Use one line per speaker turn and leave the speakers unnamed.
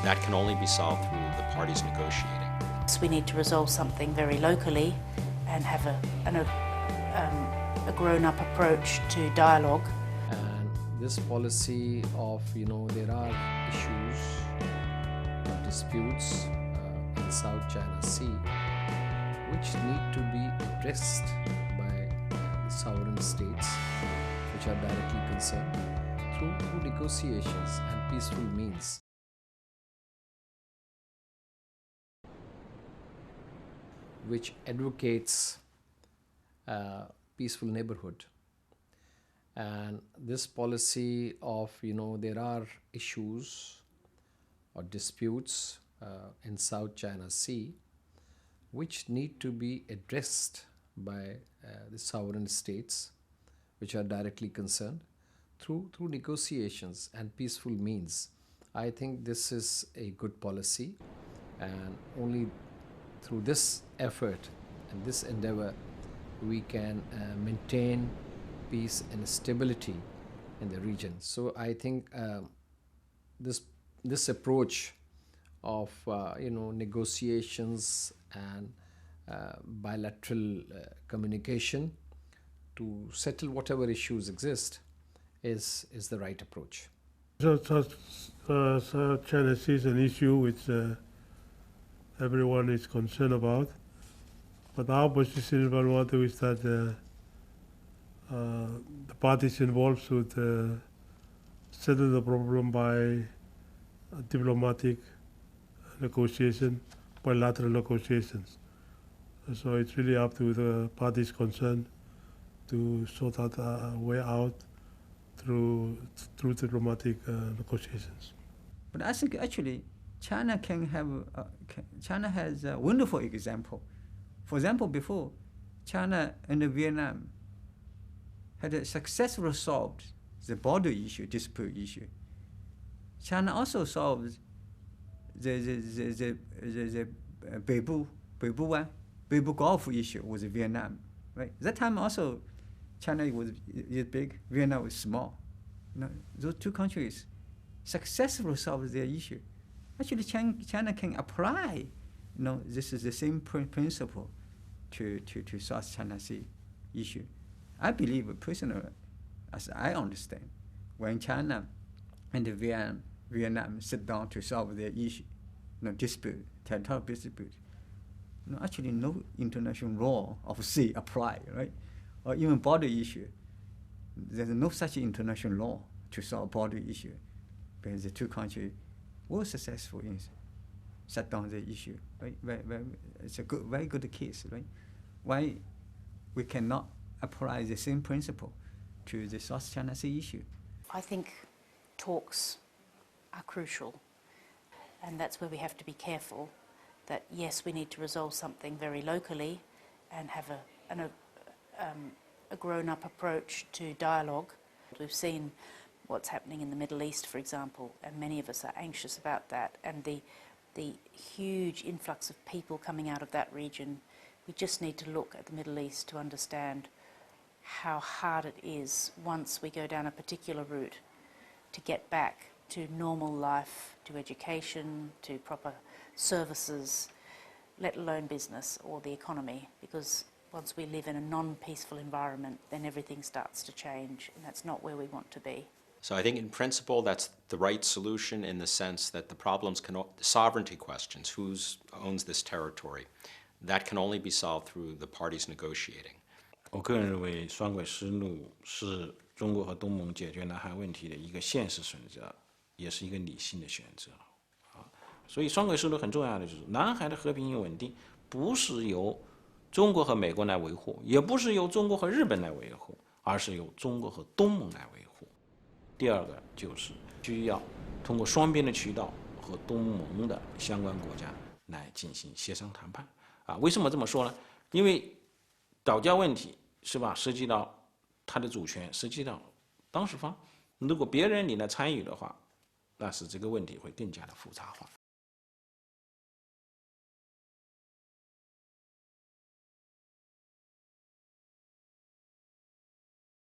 That can only be solved through the parties negotiating.
We need to resolve something very locally and have a grown-up approach to dialogue.
And this policy of, there are issues or disputes in South China Sea which need to be addressed by the sovereign states which are directly concerned through negotiations and peaceful means. Which advocates peaceful neighborhood. And this policy of, there are issues or disputes in South China Sea which need to be addressed by the sovereign states which are directly concerned through negotiations and peaceful means. I think this is a good policy, and only through this effort and this endeavor we can maintain peace and stability in the region. So I think this approach of negotiations and bilateral communication to settle whatever issues exist is the right approach.
South China Sea is an issue which everyone is concerned about, but our position in Vanuatu is that the parties involved should settle the problem by diplomatic negotiation, bilateral negotiations. So it's really up to the parties concerned to sort out a way out through diplomatic negotiations.
But I think actually China has a wonderful example. For example, before China and Vietnam had successfully solved the border issue, dispute issue. China also solved the Beibu Gulf issue with Vietnam, right? That time also China was big, Vietnam was small. Those two countries successfully solved their issue. Actually, China can apply, this is the same principle to South China Sea issue. I believe personally, as I understand, when China and Vietnam sit down to solve their issue, dispute, territorial dispute, actually no international law of sea apply, right? Or even border issue. There's no such international law to solve border issue, because the two countries were successful in shut down the issue, right? It's a very good case, right? Why we cannot apply the same principle to the South China Sea issue?
I think talks are crucial, and that's where we have to be careful that yes, we need to resolve something very locally and have a grown-up approach to dialogue. We've seen what's happening in the Middle East, for example, and many of us are anxious about that, and the huge influx of people coming out of that region. We just need to look at the Middle East to understand how hard it is once we go down a particular route to get back to normal life, to education, to proper services, let alone business or the economy, because once we live in a non-peaceful environment, then everything starts to change, and that's not where we want to be.
So I think in principle that's the right solution, in the sense that the problems the sovereignty questions, who owns this territory, that can only be solved through the parties negotiating.
我个人认为，双轨丝路是中国和东盟解决南海问题的一个现实选择，也是一个理性的选择。所以双轨丝路很重要的就是南海的和平与稳定，不是由中国和美国来维护，也不是由中国和日本来维护，而是由中国和东盟来维护。第二个就是需要通过双边的渠道和东盟的相关国家来进行协商谈判。为什么这么说呢？因为岛礁问题是吧，涉及到它的主权，涉及到当事方。如果别人你来参与的话，那是这个问题会更加的复杂化。